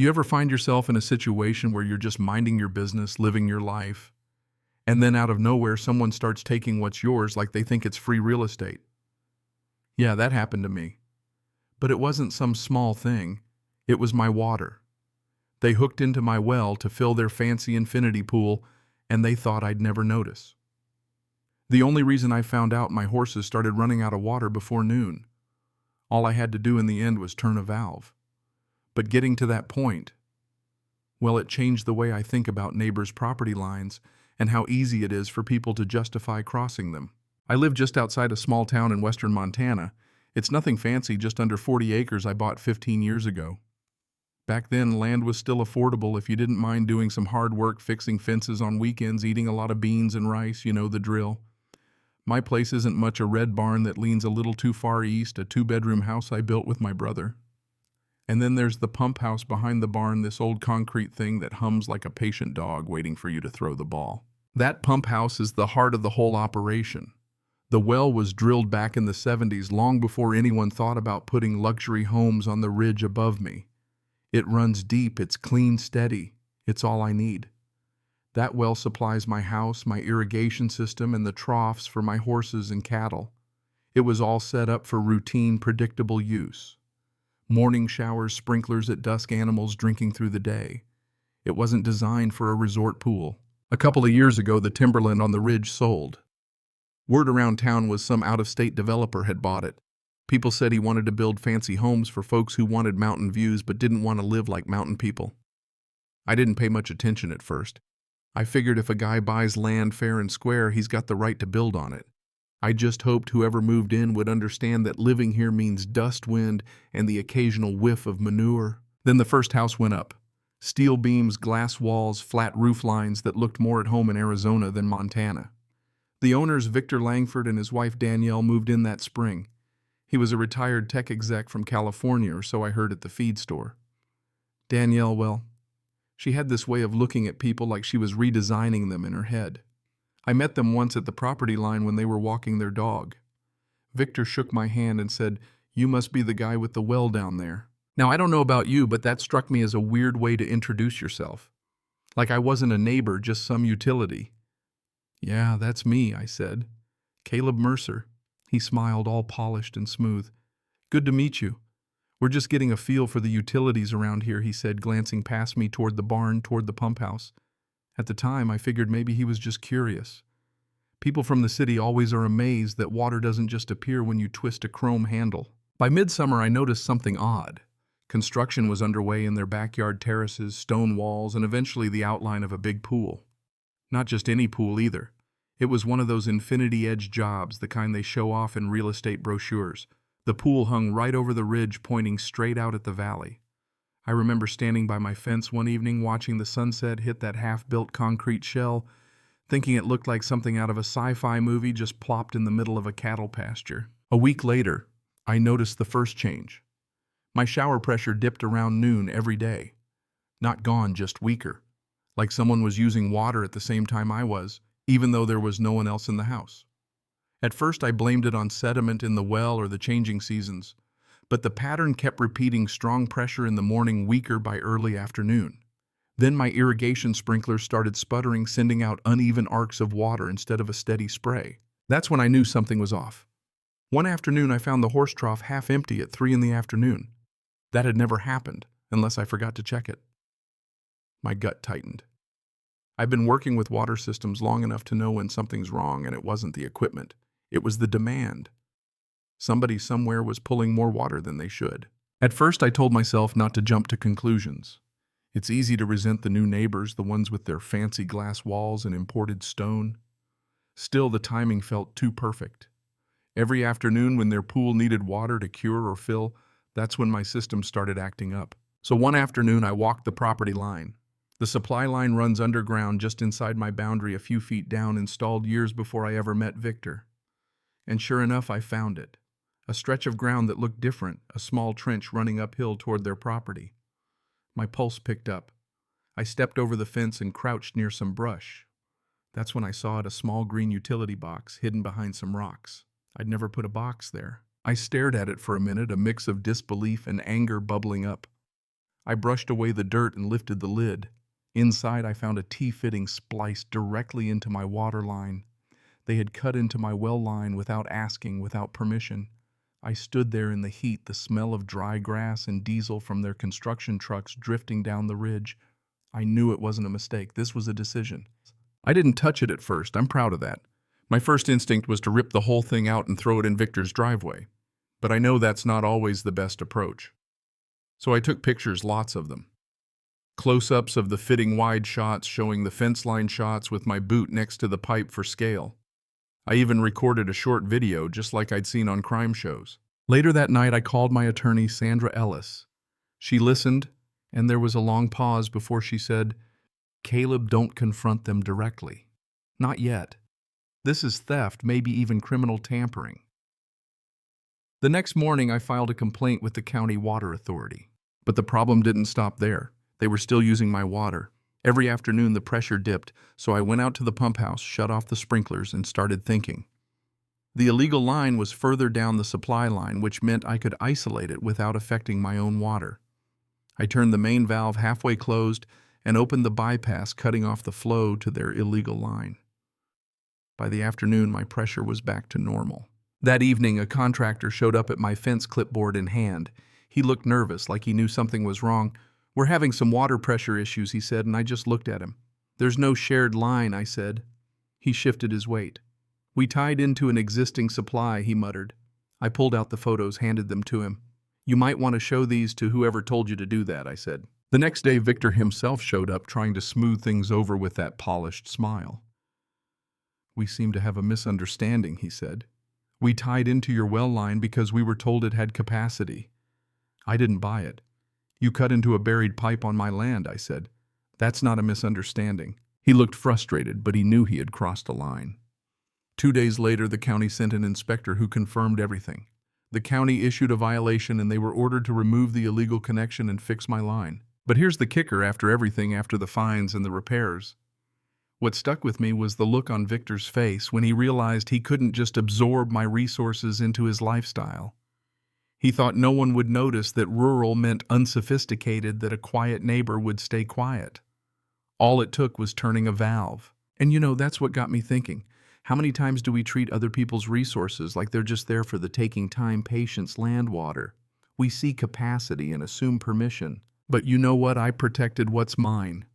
You ever find yourself in a situation where you're just minding your business, living your life, and then out of nowhere someone starts taking what's yours like they think it's free real estate? Yeah, that happened to me. But it wasn't some small thing. It was my water. They hooked into my well to fill their fancy infinity pool, and they thought I'd never notice. The only reason I found out my horses started running out of water before noon. All I had to do in the end was turn a valve. But getting to that point, well, it changed the way I think about neighbors' property lines and how easy it is for people to justify crossing them. I live just outside a small town in western Montana. It's nothing fancy, just under 40 acres I bought 15 years ago. Back then, land was still affordable if you didn't mind doing some hard work fixing fences on weekends, eating a lot of beans and rice, you know the drill. My place isn't much a red barn that leans a little too far east, a 2-bedroom house I built with my brother. And then there's the pump house behind the barn, this old concrete thing that hums like a patient dog waiting for you to throw the ball. That pump house is the heart of the whole operation. The well was drilled back in the 70s, long before anyone thought about putting luxury homes on the ridge above me. It runs deep, it's clean, steady. It's all I need. That well supplies my house, my irrigation system, and the troughs for my horses and cattle. It was all set up for routine, predictable use. Morning showers, sprinklers at dusk, animals drinking through the day. It wasn't designed for a resort pool. A couple of years ago, the timberland on the ridge sold. Word around town was some out-of-state developer had bought it. People said he wanted to build fancy homes for folks who wanted mountain views but didn't want to live like mountain people. I didn't pay much attention at first. I figured if a guy buys land fair and square, he's got the right to build on it. I just hoped whoever moved in would understand that living here means dust, wind, and the occasional whiff of manure. Then the first house went up. Steel beams, glass walls, flat roof lines that looked more at home in Arizona than Montana. The owners, Victor Langford and his wife Danielle, moved in that spring. He was a retired tech exec from California, or so I heard at the feed store. Danielle, well, she had this way of looking at people like she was redesigning them in her head. I met them once at the property line when they were walking their dog. Victor shook my hand and said, "You must be the guy with the well down there." Now, I don't know about you, but that struck me as a weird way to introduce yourself. Like I wasn't a neighbor, just some utility. "Yeah, that's me," I said. "Caleb Mercer." He smiled, all polished and smooth. "Good to meet you. We're just getting a feel for the utilities around here," he said, glancing past me toward the barn, toward the pump house. At the time, I figured maybe he was just curious. People from the city always are amazed that water doesn't just appear when you twist a chrome handle. By midsummer, I noticed something odd. Construction was underway in their backyard, terraces, stone walls, and eventually the outline of a big pool. Not just any pool either. It was one of those infinity-edge jobs, the kind they show off in real estate brochures. The pool hung right over the ridge, pointing straight out at the valley. I remember standing by my fence one evening watching the sunset hit that half-built concrete shell, thinking it looked like something out of a sci-fi movie just plopped in the middle of a cattle pasture. A week later, I noticed the first change. My shower pressure dipped around noon every day. Not gone, just weaker. Like someone was using water at the same time I was, even though there was no one else in the house. At first I blamed it on sediment in the well or the changing seasons, but the pattern kept repeating: strong pressure in the morning, weaker by early afternoon. Then my irrigation sprinklers started sputtering, sending out uneven arcs of water instead of a steady spray. That's when I knew something was off. One afternoon I found the horse trough half empty at 3 in the afternoon. That had never happened, unless I forgot to check it. My gut tightened. I've been working with water systems long enough to know when something's wrong, and it wasn't the equipment. It was the demand. Somebody somewhere was pulling more water than they should. At first I told myself not to jump to conclusions. It's easy to resent the new neighbors, the ones with their fancy glass walls and imported stone. Still, the timing felt too perfect. Every afternoon when their pool needed water to cure or fill, that's when my system started acting up. So one afternoon I walked the property line. The supply line runs underground just inside my boundary, a few feet down, installed years before I ever met Victor. And sure enough, I found it. A stretch of ground that looked different, a small trench running uphill toward their property. My pulse picked up. I stepped over the fence and crouched near some brush. That's when I saw it, a small green utility box hidden behind some rocks. I'd never put a box there. I stared at it for a minute, a mix of disbelief and anger bubbling up. I brushed away the dirt and lifted the lid. Inside, I found a T-fitting spliced directly into my water line. They had cut into my well line without asking, without permission. I stood there in the heat, the smell of dry grass and diesel from their construction trucks drifting down the ridge. I knew it wasn't a mistake. This was a decision. I didn't touch it at first. I'm proud of that. My first instinct was to rip the whole thing out and throw it in Victor's driveway. But I know that's not always the best approach. So I took pictures, lots of them. Close-ups of the fitting wide shots showing the fence line shots with my boot next to the pipe for scale. I even recorded a short video just like I'd seen on crime shows. Later that night, I called my attorney, Sandra Ellis. She listened, and there was a long pause before she said, "Caleb, don't confront them directly. Not yet. This is theft, maybe even criminal tampering." The next morning, I filed a complaint with the county water authority. But the problem didn't stop there. They were still using my water. Every afternoon, the pressure dipped, so I went out to the pump house, shut off the sprinklers, and started thinking. The illegal line was further down the supply line, which meant I could isolate it without affecting my own water. I turned the main valve halfway closed and opened the bypass, cutting off the flow to their illegal line. By the afternoon, my pressure was back to normal. That evening, a contractor showed up at my fence, clipboard in hand. He looked nervous, like he knew something was wrong. "We're having some water pressure issues," he said, and I just looked at him. "There's no shared line," I said. He shifted his weight. "We tied into an existing supply," he muttered. I pulled out the photos, handed them to him. "You might want to show these to whoever told you to do that," I said. The next day, Victor himself showed up, trying to smooth things over with that polished smile. "We seem to have a misunderstanding," he said. "We tied into your well line because we were told it had capacity. I didn't buy it. You cut into a buried pipe on my land," I said. "That's not a misunderstanding." He looked frustrated, but he knew he had crossed a line. 2 days later, the county sent an inspector who confirmed everything. The county issued a violation and they were ordered to remove the illegal connection and fix my line. But here's the kicker: after everything, after the fines and the repairs, what stuck with me was the look on Victor's face when he realized he couldn't just absorb my resources into his lifestyle. He thought no one would notice that rural meant unsophisticated, that a quiet neighbor would stay quiet. All it took was turning a valve. And that's what got me thinking. How many times do we treat other people's resources like they're just there for the taking: time, patience, land, water? We see capacity and assume permission. But you know what? I protected what's mine.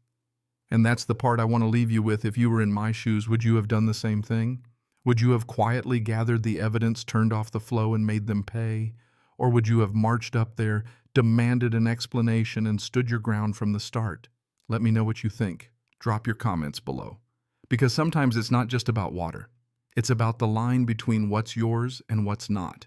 And that's the part I want to leave you with. If you were in my shoes, would you have done the same thing? Would you have quietly gathered the evidence, turned off the flow, and made them pay? Or would you have marched up there, demanded an explanation, and stood your ground from the start? Let me know what you think. Drop your comments below. Because sometimes it's not just about water. It's about the line between what's yours and what's not.